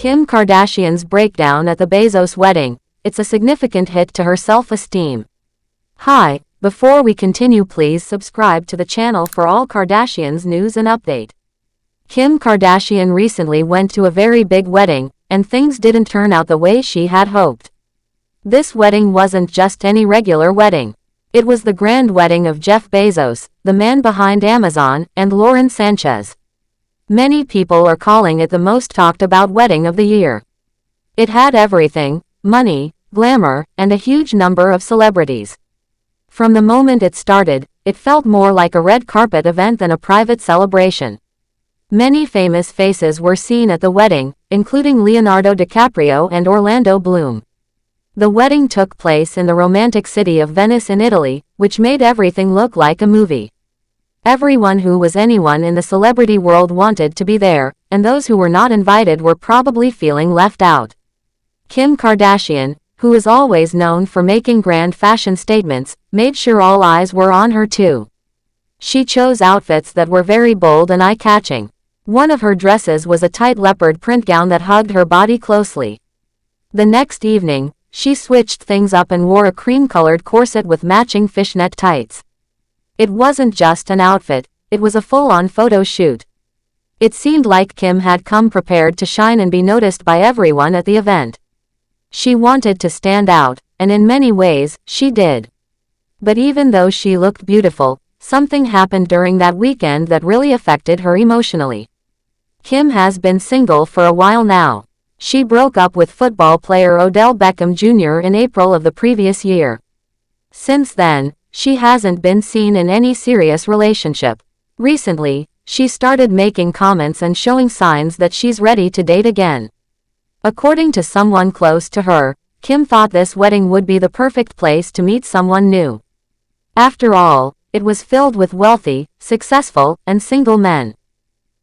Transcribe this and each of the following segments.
Kim Kardashian's breakdown at the Bezos wedding. It's a significant hit to her self-esteem. Hi, before we continue, please subscribe to the channel for all Kardashians news and update. Kim Kardashian recently went to a very big wedding, and things didn't turn out the way she had hoped. This wedding wasn't just any regular wedding. It was the grand wedding of Jeff Bezos, the man behind Amazon, and Lauren Sanchez. Many people are calling it the most talked about wedding of the year. It had everything: money, glamour, and a huge number of celebrities. From the moment it started, it felt more like a red carpet event than a private celebration. Many famous faces were seen at the wedding, including Leonardo DiCaprio and Orlando Bloom. The wedding took place in the romantic city of Venice in Italy, which made everything look like a movie. Everyone who was anyone in the celebrity world wanted to be there, and those who were not invited were probably feeling left out. Kim Kardashian, who is always known for making grand fashion statements, made sure all eyes were on her too. She chose outfits that were very bold and eye-catching. One of her dresses was a tight leopard print gown that hugged her body closely. The next evening, she switched things up and wore a cream-colored corset with matching fishnet tights. It wasn't just an outfit, it was a full-on photo shoot. It seemed like Kim had come prepared to shine and be noticed by everyone at the event. She wanted to stand out, and in many ways, she did. But even though she looked beautiful, something happened during that weekend that really affected her emotionally. Kim has been single for a while now. She broke up with football player Odell Beckham Jr. in April of the previous year. Since then, she hasn't been seen in any serious relationship. Recently, she started making comments and showing signs that she's ready to date again. According to someone close to her, Kim thought this wedding would be the perfect place to meet someone new. After all, it was filled with wealthy, successful, and single men.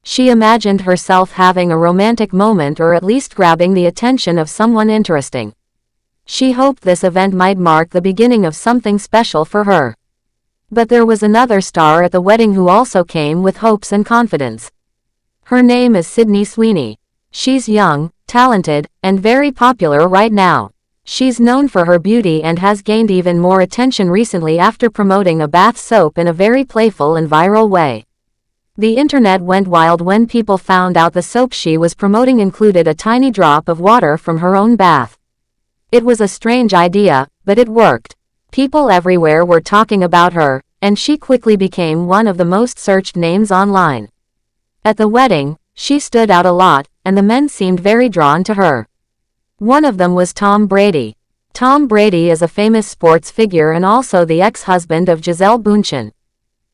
She imagined herself having a romantic moment or at least grabbing the attention of someone interesting. She hoped this event might mark the beginning of something special for her. But there was another star at the wedding who also came with hopes and confidence. Her name is Sydney Sweeney. She's young, talented, and very popular right now. She's known for her beauty and has gained even more attention recently after promoting a bath soap in a very playful and viral way. The internet went wild when people found out the soap she was promoting included a tiny drop of water from her own bath. It was a strange idea, but it worked. People everywhere were talking about her, and she quickly became one of the most searched names online. At the wedding, she stood out a lot, and the men seemed very drawn to her. One of them was Tom Brady. Tom Brady is a famous sports figure and also the ex-husband of Gisele Bündchen.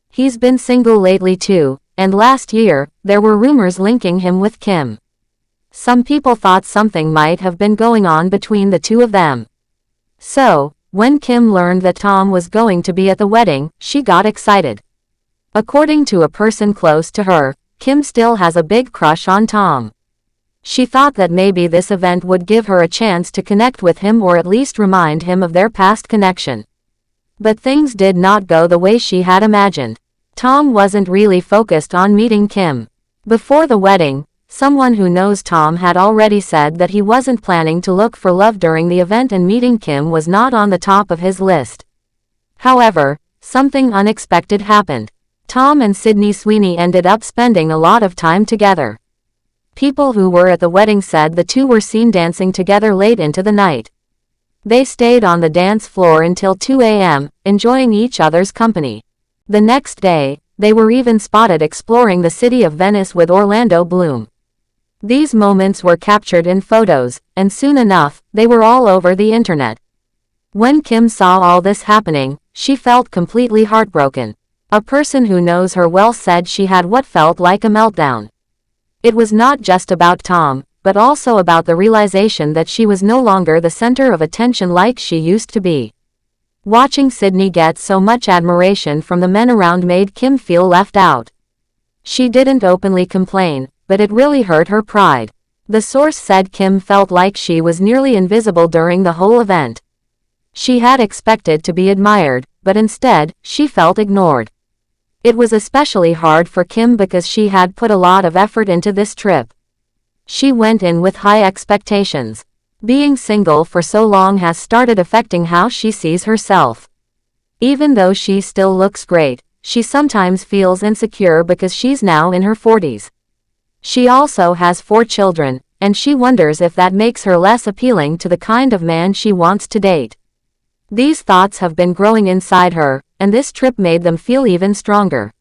He's been single lately too, and last year, there were rumors linking him with Kim. Some people thought something might have been going on between the two of them. So, when Kim learned that Tom was going to be at the wedding, she got excited. According to a person close to her, Kim still has a big crush on Tom. She thought that maybe this event would give her a chance to connect with him or at least remind him of their past connection. But things did not go the way she had imagined. Tom wasn't really focused on meeting Kim. Before the wedding, someone who knows Tom had already said that he wasn't planning to look for love during the event and meeting Kim was not on the top of his list. However, something unexpected happened. Tom and Sydney Sweeney ended up spending a lot of time together. People who were at the wedding said the two were seen dancing together late into the night. They stayed on the dance floor until 2 a.m., enjoying each other's company. The next day, they were even spotted exploring the city of Venice with Orlando Bloom. These moments were captured in photos, and soon enough, they were all over the internet. When Kim saw all this happening, she felt completely heartbroken. A person who knows her well said she had what felt like a meltdown. It was not just about Tom, but also about the realization that she was no longer the center of attention like she used to be. Watching Sydney get so much admiration from the men around made Kim feel left out. She didn't openly complain, but it really hurt her pride. The source said Kim felt like she was nearly invisible during the whole event. She had expected to be admired, but instead, she felt ignored. It was especially hard for Kim because she had put a lot of effort into this trip. She went in with high expectations. Being single for so long has started affecting how she sees herself. Even though she still looks great, she sometimes feels insecure because she's now in her 40s. She also has 4 children, and she wonders if that makes her less appealing to the kind of man she wants to date. These thoughts have been growing inside her, and this trip made them feel even stronger.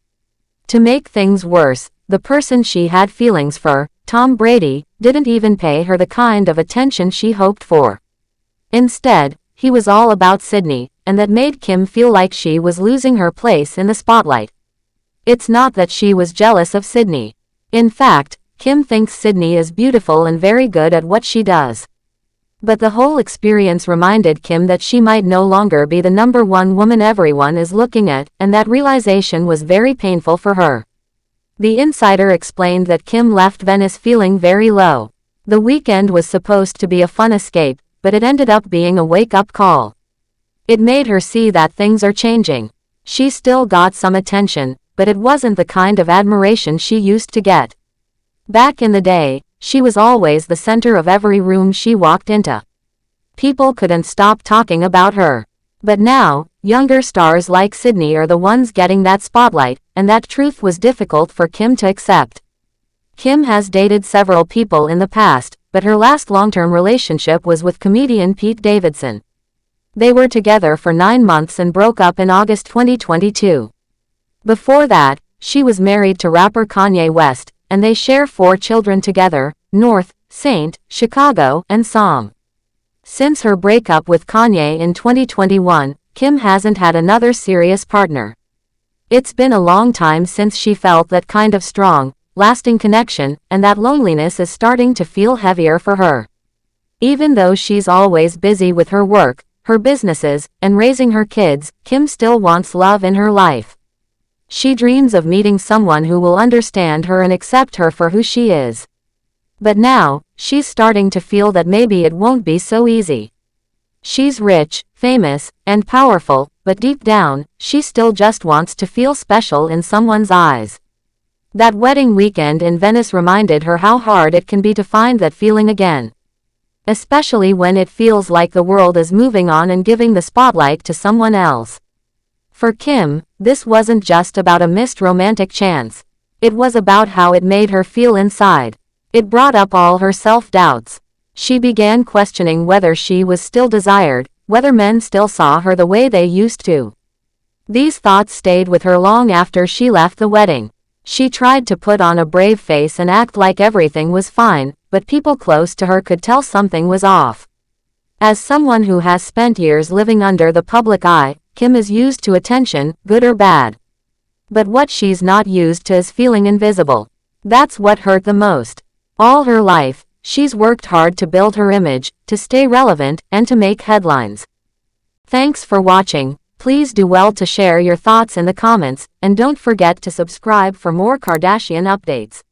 To make things worse, the person she had feelings for, Tom Brady, didn't even pay her the kind of attention she hoped for. Instead, he was all about Sydney, and that made Kim feel like she was losing her place in the spotlight. It's not that she was jealous of Sydney. In fact, Kim thinks Sydney is beautiful and very good at what she does. But the whole experience reminded Kim that she might no longer be the #1 woman everyone is looking at, and that realization was very painful for her. The insider explained that Kim left Venice feeling very low. The weekend was supposed to be a fun escape, but it ended up being a wake-up call. It made her see that things are changing. She still got some attention, but it wasn't the kind of admiration she used to get. Back in the day, she was always the center of every room she walked into. People couldn't stop talking about her. But now, younger stars like Sydney are the ones getting that spotlight, and that truth was difficult for Kim to accept. Kim has dated several people in the past, but her last long-term relationship was with comedian Pete Davidson. They were together for 9 months and broke up in August 2022. Before that, she was married to rapper Kanye West, and they share 4 children together, North, Saint, Chicago, and Song. Since her breakup with Kanye in 2021, Kim hasn't had another serious partner. It's been a long time since she felt that kind of strong, lasting connection, and that loneliness is starting to feel heavier for her. Even though she's always busy with her work, her businesses, and raising her kids, Kim still wants love in her life. She dreams of meeting someone who will understand her and accept her for who she is. But now, she's starting to feel that maybe it won't be so easy. She's rich, famous, and powerful, but deep down, she still just wants to feel special in someone's eyes. That wedding weekend in Venice reminded her how hard it can be to find that feeling again. Especially when it feels like the world is moving on and giving the spotlight to someone else. For Kim, this wasn't just about a missed romantic chance. It was about how it made her feel inside. It brought up all her self-doubts. She began questioning whether she was still desired, whether men still saw her the way they used to. These thoughts stayed with her long after she left the wedding. She tried to put on a brave face and act like everything was fine, but people close to her could tell something was off. As someone who has spent years living under the public eye, Kim is used to attention, good or bad. But what she's not used to is feeling invisible. That's what hurt the most. All her life, she's worked hard to build her image, to stay relevant, and to make headlines. Thanks for watching. Please do well to share your thoughts in the comments, and don't forget to subscribe for more Kardashian updates.